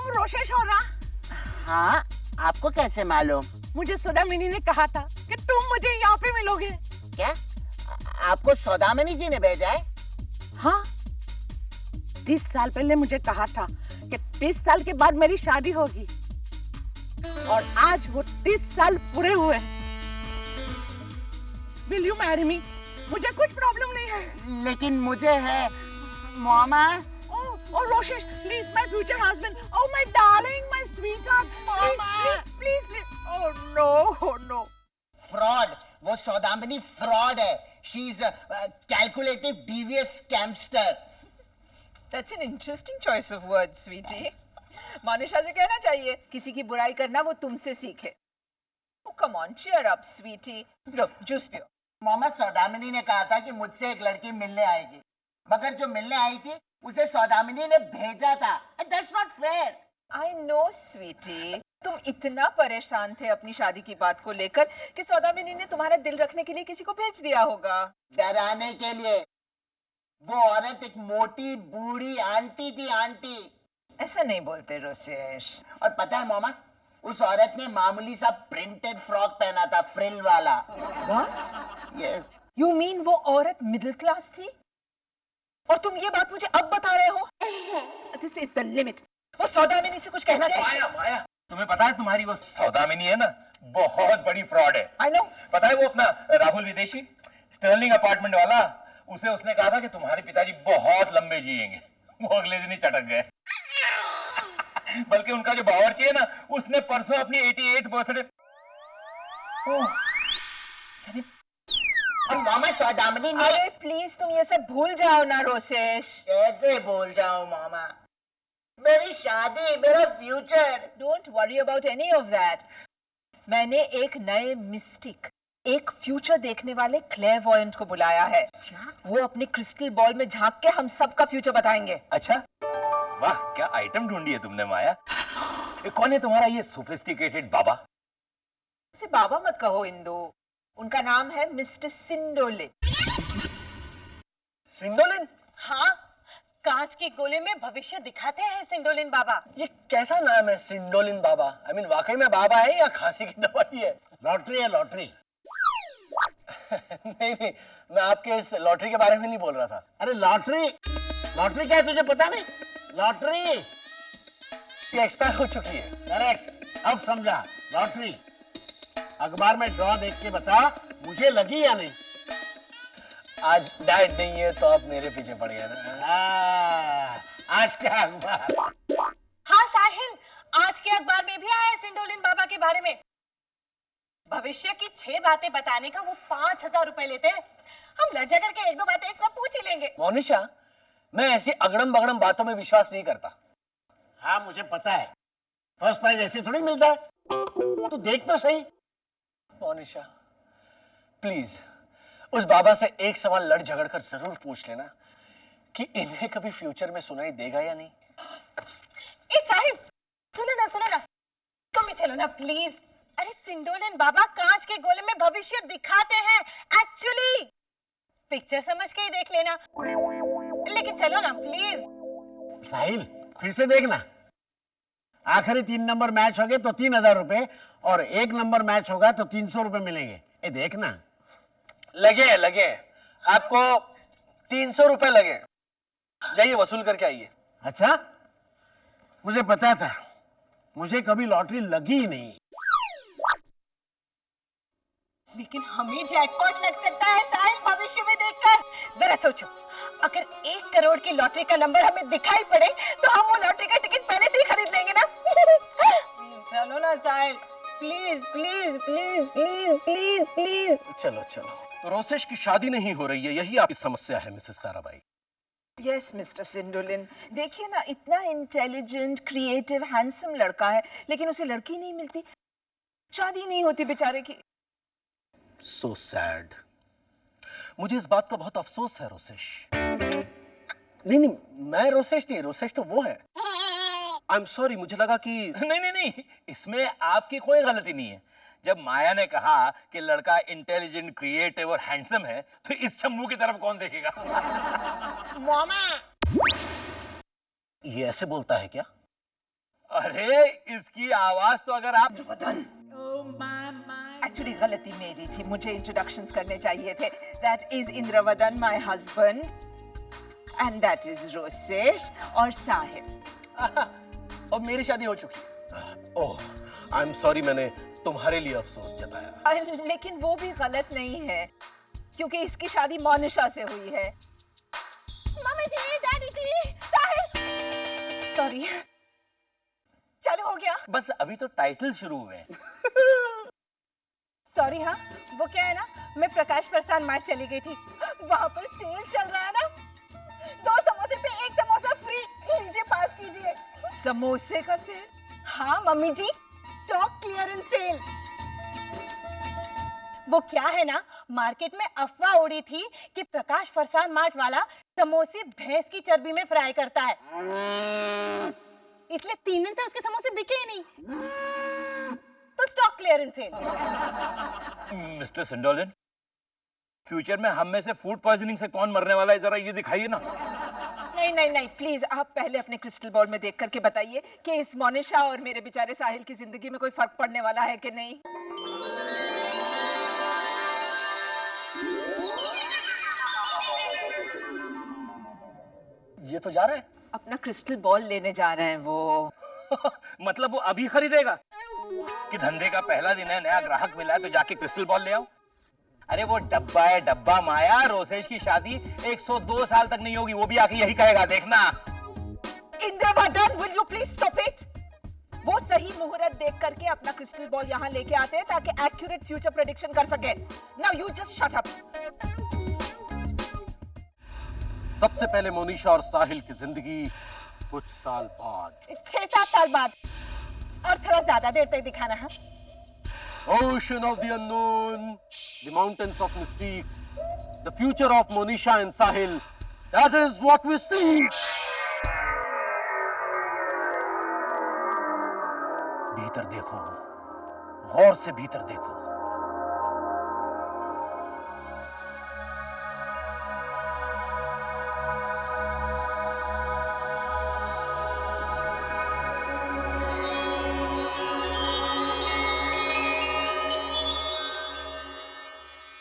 तुम रोशेश हो ना? हाँ, आपको कैसे मालूम? मुझे सौदामिनी ने कहा था कि तुम मुझे यहाँ पे मिलोगे। क्या? आपको सौदामिनी जी ने भेजा है? हाँ, 30 साल पहले मुझे कहा था कि 30 साल के बाद मेरी शादी होगी, और आज वो 30 साल पूरे हुए। Will you marry me? मुझे कुछ प्रॉब्लम नहीं है। लेकिन मुझे है, मामा। Oh, Roshesh, please, my future husband. Oh, my darling, my sweetheart. Please. Oh, no. Fraud, वो सौदामिनी फ्रॉड है। She is a calculative, devious scamster. That's an interesting choice of words, sweetie. Monisha से कहना चाहिए किसी की बुराई करना वो तुमसे सीखे। Oh, come on, cheer up, sweetie. Low, juice पियो। मोहम्मद सौदामिनी ने कहा था कि मुझसे एक लड़की मिलने आएगी, मगर जो मिलने आई थी उसे सौदामिनी ने भेजा था। That's not fair. I know, sweetie. तुम इतना परेशान थे अपनी शादी की बात को लेकर कि सौदामिनी ने तुम्हारा दिल रखने के लिए किसी को भेज दिया होगा। डराने के लिए। वो औरत एक मोटी बूढ़ी आंटी थी, आंटी। ऐसा नहीं बोलते रोसेश। और पता है मोहम्मद, उस औरत ने मामूली सा प्रिंटेड फ्रॉक पहना था, फ्रिल वाला। What? Yes. You mean वो औरत मिडिल क्लास थी? और तुम ये बात मुझे अब बता रहे हो? This is the limit. वो सौदामिनी से कुछ कहना चाहिए। माया, तुम्हें पता है तुम्हारी वो सौदामिनी है ना, बहुत बड़ी फ्रॉड है। I know. पता है वो अपना राहुल विदेशी, स्टर्लिंग अपार्टमेंट वाला, उसने कहा था कि तुम्हारे पिताजी बहुत लंबे जिएंगे। वो अगले दिन ही चटक गए। बल्कि उनका जो बावर्ची है ना, उसने परसों अपनी 88th बर्थडे। मोहम्मद सौदामिनी ने। अरे प्लीज तुम ये सब भूल जाओ ना रोसेश। कैसे भूल जाऊं मामा? मेरी शादी, मेरा future. Don't worry about any of that. मैंने एक नए मिस्टिक, एक फ्यूचर देखने वाले क्लेयरवॉयंट को बुलाया है। वो अपने क्रिस्टल बॉल में झांक के हम सबका फ्यूचर बताएंगे। अच्छा, वाह, क्या आइटम ढूंढी है तुमने माया। कौन है तुम्हारा ये सोफिस्टिकेटेड बाबा? उसे बाबा मत कहो इंदु, उनका नाम है मिस्टर सिंडोलिन। सिंडोलिन? हाँ, कांच के गोले में भविष्य दिखाते हैं सिंडोलिन बाबा। ये कैसा नाम है सिंडोलिन बाबा? I mean, वाकई में बाबा है या खांसी की दवाई है? लॉटरी है, लॉटरी। नहीं, मैं आपके इस लॉटरी के बारे में नहीं बोल रहा था। अरे लॉटरी क्या है तुझे पता नहीं? लॉटरी ये एक्सपायर हो चुकी है। करेक्ट, अब समझा। लॉटरी। अखबार में ड्रॉ देख के बता, मुझे लगी या नहीं? आज डैड नहीं है तो आप मेरे पीछे पड़ गए ना। आज क्या अखबार? हाँ साहिल, आज के अखबार में भी आया है सिंडोलिन बाबा के बारे में। भविष्य की 6 बातें बताने का वो 5000 रुपए लेते हैं। हम लड़ झगड़ के 1-2 बातें एक्स्ट्रा पूछ ही लेंगे। मोनिशा, मैं ऐसी अगड़म बगड़म बातों में विश्वास नहीं करता। हाँ मुझे पता है, फर्स्ट प्राइज ऐसे थोड़ी मिलता है। तू देख तो सही। मोनिशा, प्लीज उस बाबा से एक सवाल लड़ झगड़ कर जरूर पूछ लेना कि इन्हें कभी फ्यूचर में सुनाई देगा या नहीं। ए साहिल, सुनो ना, तुम भी चलो ना प्लीज। अरे सिंडोलिन बाबा कांच के गोले में भविष्य दिखाते हैं एक्चुअली। पिक्चर समझ के ही देख लेना, लेकिन चलो ना प्लीज। साहिल, फिर से देखना। आखिरी 3 नंबर मैच हो गए तो 3000 रुपए, और 1 नंबर मैच होगा तो 300 रुपए मिलेंगे। ये देखना। लगे आपको 300 रुपए लगे। जाइए वसूल करके आइए। अच्छा, मुझे पता था, मुझे कभी लॉटरी लगी ही नहीं। लेकिन हमें जैकपॉट लग सकता है साहिल, भविष्य में देखकर। जरा सोचो, अगर 1 करोड़ की लॉटरी का नंबर हमें दिखाई पड़े तो हम वो लॉटरी का टिकट पहले से ही खरीद लेंगे ना। चलो ना Sahil, please please please please please please. चलो तो रोसेश की शादी नहीं हो रही है, यही आपकी समस्या है मिसेस साराभाई। यस मिस्टर सिंडोलिन, देखिए ना, इतना इंटेलिजेंट, क्रिएटिव, हैंडसम लड़का है, लेकिन उसे लड़की नहीं मिलती, शादी नहीं होती बेचारे की। So sad. मुझे इस बात का बहुत अफसोस है रोसेश। नहीं, मैं रोसेश नहीं, रोसेश तो वो है। आई एम सॉरी, मुझे लगा कि नहीं, इसमें आपकी कोई गलती नहीं है। जब माया ने कहा कि लड़का इंटेलिजेंट, क्रिएटिव और हैंडसम है, तो इस चम्मू की तरफ कौन देखेगा? मामा, ये ऐसे बोलता है क्या? अरे इसकी आवाज तो अगर आप एक्चुअली गलती मेरी थी, मुझे इंट्रोडक्शंस करने चाहिए थे. That is Indravadan my husband and that is Rosesh और साहिल. और मेरी शादी हो चुकी है. ओह, आई एम सॉरी, मैंने तुम्हारे लिए अफसोस जताया. लेकिन वो भी गलत नहीं है क्योंकि इसकी शादी मोनिशा से हुई है. मम्मी जी, डैडी जी, साहिल. सॉरी. चलो हो गया. बस अभी तो टाइटल शुरू हुए. सॉरी. हाँ, वो क्या है ना, मैं प्रकाश प्रस्थान मार्ट चली गई थी. वहाँ पर सेल चल रहा है ना, 2 समोसे पे 1 समोसा फ्री. लीजिए, पास कीजिए. समोसे का सेल? हाँ मम्मी जी, स्टॉक क्लियरेंस सेल. वो क्या है ना, मार्केट में अफवाह उड़ी थी कि प्रकाश फरसान मार्ट वाला समोसे भैंस की चर्बी में फ्राई करता है, इसलिए 3 दिन से उसके समोसे बिके ही नहीं. तो स्टॉक क्लियरेंस सेल. मिस्टर सिंडोलिन, फ्यूचर में हम में से फूड पॉइजनिंग से कौन मरने वाला है, जरा ये दिखाइए ना. नहीं नहीं नहीं, प्लीज आप पहले अपने क्रिस्टल बॉल में देख करके बताइए कि इस मोनिशा और मेरे बेचारे साहिल की जिंदगी में कोई फर्क पड़ने वाला है कि नहीं. ये तो जा रहे हैं. अपना क्रिस्टल बॉल लेने जा रहे हैं वो. मतलब वो अभी खरीदेगा कि धंधे का पहला दिन है, नया ग्राहक मिला है तो जाके क्रिस्टल बॉल ले आओ. अरे वो डब्बा है डब्बा. माया, रोसेश की शादी 102 साल तक नहीं होगी, वो भी आके यही कहेगा, देखना. Indravadan, will you please stop it. वो सही मुहूर्त देख करके अपना क्रिस्टल बॉल यहाँ लेके आते हैं ताकि एक्यूरेट फ्यूचर प्रेडिक्शन कर सके. Now you just shut up. सबसे पहले मोनिशा और साहिल की जिंदगी कुछ साल बाद. 6-7 साल बाद, और थोड़ा ज्यादा देर तक दिखाना. है Ocean of the unknown, the mountains of mystique, the future of Monisha and Sahil. That is what we see. भीतर देखो, गौर से भीतर देखो.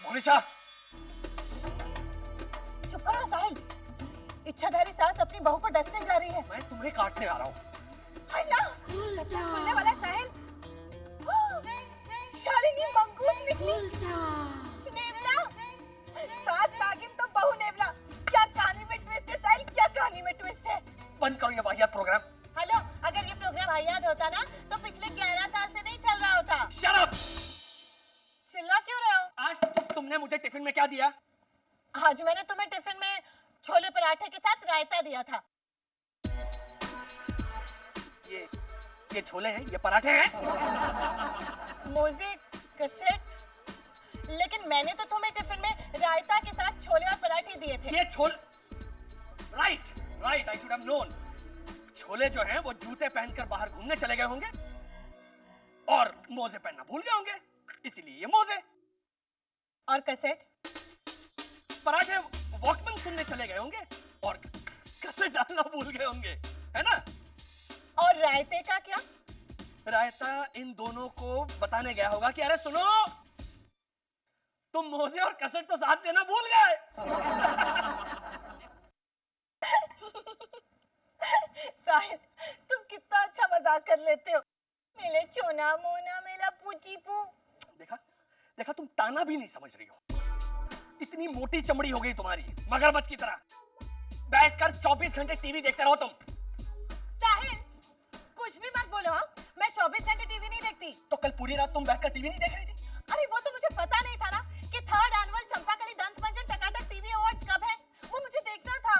मोनिशा, चुप करो साहिल. इच्छाधारी सास अपनी बहू को डसने जा रही है. मैं तुम्हें काटने आ रहा हूँ. हाय ना, खुलने वाला है साहिल. शालिनी मंगूस निकली. नेवला, सास नागिन तो बहू नेवला. क्या कहानी में ट्विस्ट है साहिल, क्या कहानी में ट्विस्ट है. बंद करो ये वाहियात प्रोग्राम. हेलो, अगर ये प्रोग्राम वाहियात होता ना तो पिछले 11 साल से नहीं चल रहा होता. Shut up! चिल्ला क्यों रहे हो? आज तुमने मुझे टिफिन में क्या दिया? आज मैंने तुम्हें टिफिन में छोले पराठे के साथ रायता दिया था. ये छोले हैं, ये पराठे हैं. मोजे, कैसेट. लेकिन मैंने तो तुम्हें टिफिन में रायता के साथ छोले और पराठे दिए थे. ये chole. Right, I should have known. Chole जो हैं वो जूते पहनकर बाहर घूमने चले गए होंगे और मोजे पहनना भूल गए होंगे, इसीलिए ये मोजे. और कैसेट? पराठे वॉकमैन सुनने चले गए होंगे और कैसेट डालना भूल गए होंगे, है ना. और रायते का क्या? रायता इन दोनों को बताने गया होगा कि अरे सुनो, तुम मोजे और कैसेट तो साथ देना भूल गए. साहिल, तुम कितना अच्छा मजाक कर लेते हो. मेले चोना मोना मेला पूची पू. देखा तुम ताना भी नहीं समझ रही हो. इतनी मोटी चमड़ी हो गई तुम्हारी, मगरमच्छ की तरह. बैठकर 24 घंटे टीवी देखते रहो तुम. साहिल, कुछ भी मत बोलो. हाँ, मैं 24 घंटे टीवी नहीं देखती. तो कल पूरी रात तुम बैठकर टीवी नहीं देख रही थी? अरे वो तो मुझे पता नहीं था ना कि 3rd एनुअल चंपाकली दंत मंजन टकाटक टीवी अवार्ड्स कब है. वो मुझे देखना था.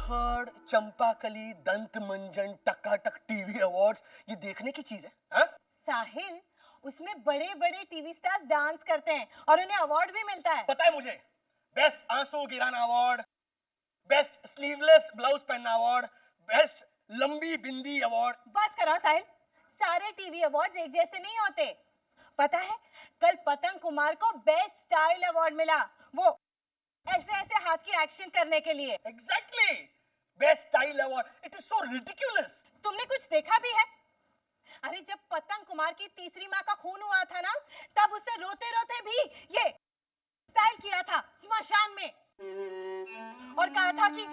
3rd चंपाकली दंत मंजन टकाटक टीवी अवार्ड्स, ये देखने की चीज है? हाँ? साहिल, उसमें बड़े बड़े टीवी स्टार्स डांस करते हैं और उन्हें अवार्ड भी मिलता है. पता है मुझे. बेस्ट आंसू गिराना अवार्ड, बेस्ट स्लीवलेस ब्लाउज पहनना अवार्ड, बेस्ट लंबी बिंदी अवार्ड. बस करो साहिल, सारे टीवी अवार्ड्स एक जैसे नहीं होते. पता है, कल पतंग कुमार को बेस्ट स्टाइल अवार्ड मिला. वो ऐसे ऐसे हाथ की एक्शन करने के लिए. Exactly, best style award. It is so ridiculous. तुमने कुछ देखा भी है? अरे जब पतंग कुमार की तीसरी माँ का खून हुआ था ना, तब उसे रोते रोते भी ये स्टाइल किया था स्मशान में, और कहा था कि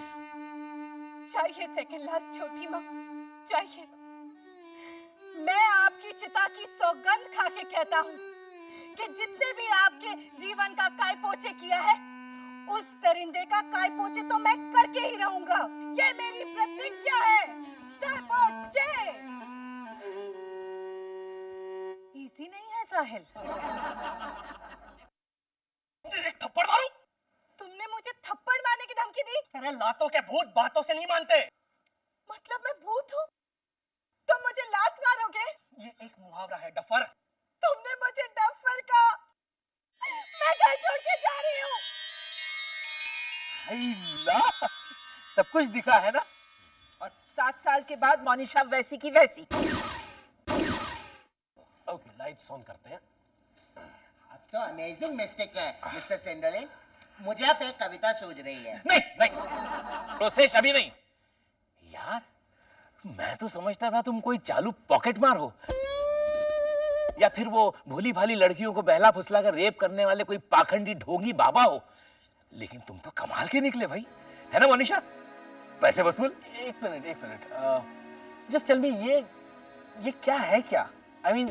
चाहिए सेकंड लास्ट छोटी माँ, चाहिए। मैं आपकी चिता की सौगंध खा के कहता हूँ कि जिसने भी आपके जीवन का काय पोछे किया है, उस दरिंदे का काय पोछे तो मैं करके ही रहूंगा। ये मेरी प्रतिज्ञा है। काय पोछे। इजी नहीं है साहिल। एक थप्पड़ मारो। तुमने मुझे थप्पड़ मारने की धमकी दी? अरे लातों के भूत बातों से नहीं मानते। मतलब मैं भूत हूँ? तुम मुझे लात मारोगे? ये एक मुहावरा है डफर। तुमने मुझे डफर कहा। मैं घर छोड़ के जा रही हूँ। सब कुछ दिखा है ना। और 7 साल के बाद मोनिशा वैसी की वैसी। ओके, लाइट्स ऑन करते हैं। अब तो अमेजिंग मिस्टेक है मिस्टर सेंडलिन। मुझे आप एक कविता सूझ रही है। नहीं नहीं रोसेश, अभी नहीं यार। मैं तो समझता था तुम कोई चालू पॉकेट मार हो, या फिर वो भोली भाली लड़कियों को बहला फुसला कर रेप करने वाले कोई पाखंडी ढोंगी बाबा हो। लेकिन तुम तो कमाल के निकले भाई, है ना मोनिशा? पैसे वसूल। एक मिनट जस्ट टेल मी, ये क्या है? क्या I mean,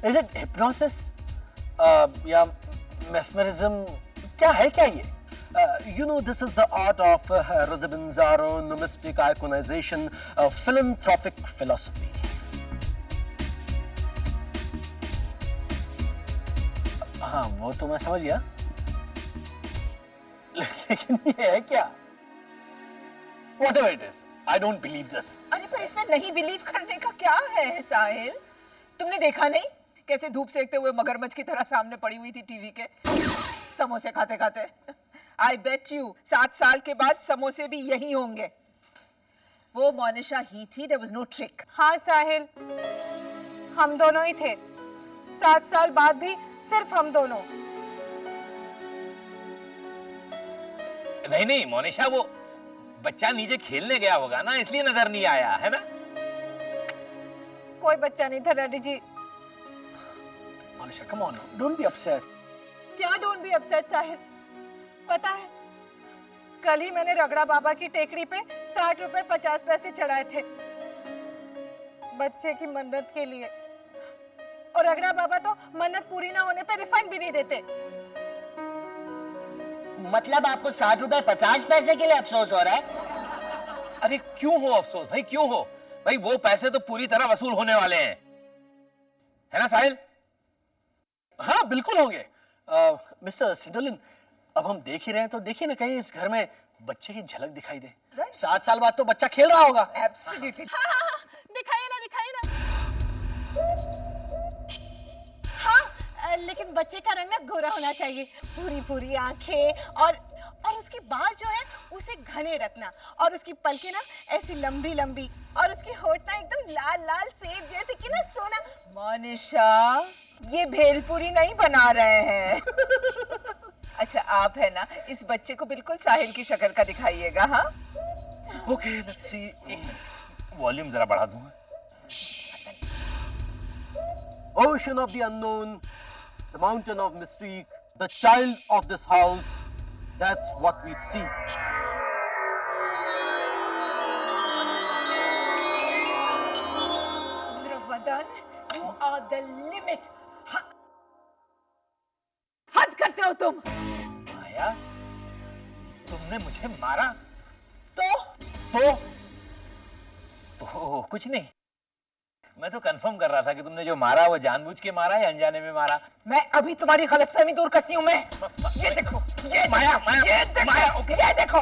is it hypnosis या मेस्मरिज्म? क्या है क्या ये? You know, this is the art of Rosabanzaro, nomistic iconization, philanthropic philosophy. हाँ, वो तो मैं समझ गया, लेकिन ये है क्या? Whatever it is, I don't believe this. अरे पर इसमें नहीं बिलीव करने का क्या है साहिल? तुमने देखा नहीं कैसे धूप सेकते हुए मगरमच्छ की तरह सामने पड़ी हुई थी टीवी के, समोसे खाते खाते? I bet you 7 साल के बाद समोसे भी यही होंगे। वो मोनिशा ही थी, there was no trick। हाँ साहिल, हम दोनों ही थे। 7 साल बाद भी सिर्फ हम दोनों। नहीं नहीं मोनिशा, वो बच्चा नीचे खेलने गया होगा ना, इसलिए नजर नहीं आया, है ना? कोई बच्चा नहीं था daddy ji. Monisha, come on, don't be upset. क्या डोंट बी अपसेट साहिल? पता है, कल ही मैंने रगड़ा बाबा की टेकड़ी पे 60 रुपए 50 पैसे चढ़ाए थे बच्चे की मन्नत के लिए, और रगड़ा बाबा तो मन्नत पूरी ना होने पे रिफंड भी नहीं देते। मतलब आपको 60 रुपए 50 पैसे के लिए अफसोस हो रहा है? अरे क्यों हो अफसोस भाई, क्यों हो भाई? वो पैसे तो पूरी तरह वसूल होने वाले हैं, है ना साहिल? हाँ बिल्कुल होंगे। मिस्टर सिंडोलिन, अब हम देख ही रहे हैं तो देखिए ना, कहीं इस घर में बच्चे की झलक दिखाई दे। 7 साल बाद तो बच्चा खेल रहा होगा। Absolutely। हाँ, दिखाइए ना, दिखाइए ना। हाँ, लेकिन बच्चे का रंग ना गोरा होना चाहिए, पूरी पूरी आंखें, और उसके बाल जो है उसे घने रखना, और उसकी पलकें ना ऐसी लंबी लंबी, और उसकी होठ ना एकदम लाल लाल सेब जैसे कि ना सोना। मोनिशा, ये भेलपुरी नहीं बना रहे हैं। अच्छा आप है ना, इस बच्चे को बिल्कुल साहिल की शक्ल का दिखाइएगा। हाँ ओके, लेट्स सी। वॉल्यूम जरा बढ़ा दूंगा। Ocean of the unknown, the mountain of mystique, the child of this house, that's what we see. Indravadan, you are the limit। हद करते हो तुम। माया, तुमने मुझे मारा? तो कुछ नहीं। मैं तो कंफर्म कर रहा था कि तुमने जो मारा वो जानबूझ के मारा या अनजाने में मारा। मैं अभी तुम्हारी गलतफहमी दूर करती हूँ। मैं ये देखो, ये माया, ये देखो, माया, ओके। ये देखो,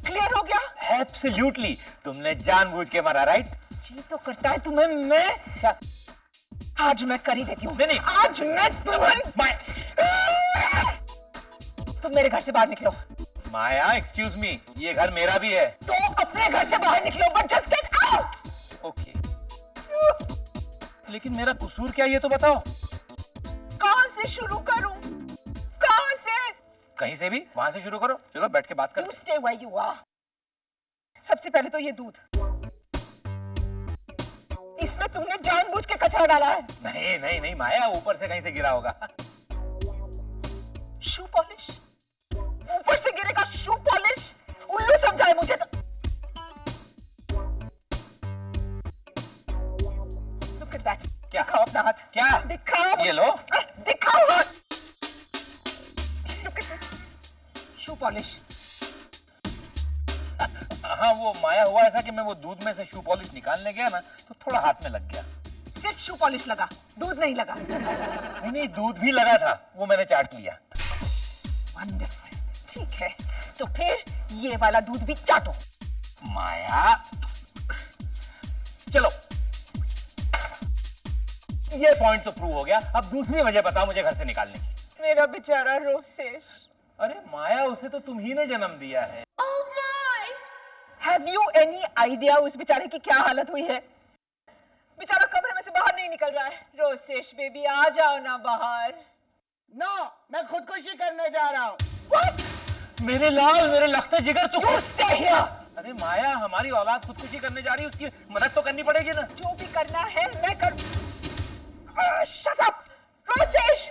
क्लियर हो गया? एब्सोल्युटली, तुमने जानबूझ के मारा, राइट? जी तो करता है तुम्हें। मैं क्या? आज मैं कर ही देती हूँ। नहीं, आज मैं तुम्हारी तुम मेरे घर से बाहर निकलो। माया, एक्सक्यूज मी, ये घर मेरा भी है। तो अपने घर से बाहर निकलो, but just get out. Okay, लेकिन मेरा कसूर क्या, ये तो बताओ। कहां से शुरू करूं? कहां से? कहीं से भी, वहां से शुरू करो। चलो बैठ के बात You करो। stay where you are। सबसे पहले तो ये दूध, जिसमें तुमने जानबूझ के कचरा डाला है। नहीं नहीं नहीं माया, ऊपर से कहीं से गिरा होगा। Shoe polish? ऊपर से गिरेगा शू पॉलिश? उल्लू समझाए मुझे तो। Look at that. क्या? दिखाओ अपना हाथ। क्या? दिखाओ। ये लो। दिखाओ हाथ। Look at this. Shoe polish. हाँ वो माया, हुआ ऐसा कि मैं वो दूध में से शू पॉलिश निकालने गया ना, तो थोड़ा हाथ में लग गया। सिर्फ शू पॉलिश लगा, दूध नहीं लगा। नहीं नहीं, दूध भी लगा था, वो मैंने चाट लिया। वंडरफुल। ठीक है, तो फिर ये वाला दूध भी चाटो। माया चलो, ये पॉइंट तो प्रूव हो गया। अब दूसरी वजह बताओ मुझे घर से निकालने की। मेरा बेचारा रोसेश। अरे माया, उसे तो तुम ही ने जन्म दिया है। Have you any idea उस बेचारे की क्या हालत हुई है? बेचारा कमरे में से बाहर नहीं निकल रहा है। रोसेश बेबी, आ जाओ ना बाहर। नो, मैं खुदकुशी करने जा रहा हूँ। What? मेरे लाल, मेरे लखते जिगर, तू You stay here. अरे माया, हमारी औलाद खुदकुशी करने जा रही है, उसकी मदद तो करनी पड़ेगी ना। जो भी करना है मैं कर। Shut up, Rosesh.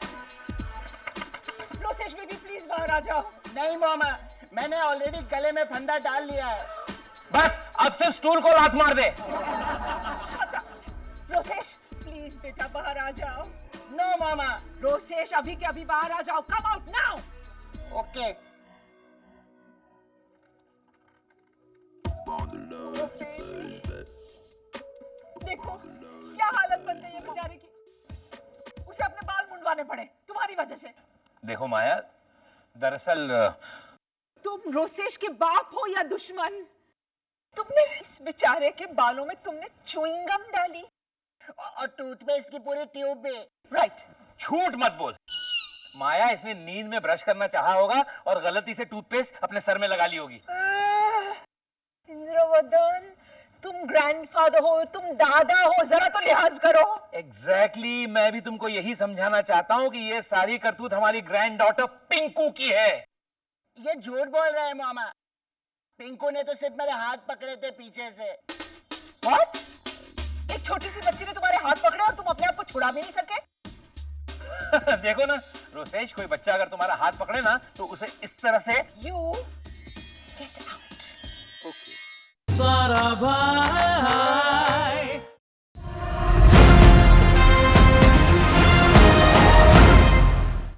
Rosesh baby please बाहर आ जाओ। नहीं मामा, मैंने ऑलरेडी गले में फंदा डाल लिया है। बस अब सिर्फ स्टूल को लात मार दे। Shut up. रोसेश प्लीज बेटा बाहर आ जाओ। नो मामा। रोसेश अभी के अभी बाहर आ जाओ। Come out now. ओके। देखो क्या हालत बन गई है बेचारे की। उसे अपने बाल मुंडवाने पड़े तुम्हारी वजह से। देखो माया, दरअसल तुम रोसेश के बाप हो या दुश्मन? तुमने इस बेचारे के बालों में तुमने च्युइंग गम डाली और टूथपेस्ट की पूरी ट्यूब भी। राइट। झूठ मत बोल माया, इसने नींद में ब्रश करना चाहा होगा और गलती से टूथपेस्ट अपने सर में लगा ली होगी। इंद्रवदन, तुम ग्रैंडफादर हो, तुम दादा हो, जरा तो लिहाज करो। एग्जैक्टली, मैं भी तुमको यही समझाना चाहता हूँ कि ये सारी करतूत हमारी ग्रैंड डॉटर पिंकू की है। ये झूठ बोल रहे हैं मामा। पिंकू ने तो सिर्फ मेरे हाथ पकड़े थे पीछे से। What? एक छोटी सी बच्ची ने तुम्हारे हाथ पकड़े और तुम अपने आप को छुड़ा भी नहीं सके? देखो ना रोसेश, कोई बच्चा अगर तुम्हारा हाथ पकड़े ना तो उसे इस तरह से You get out. okay. सारा भाई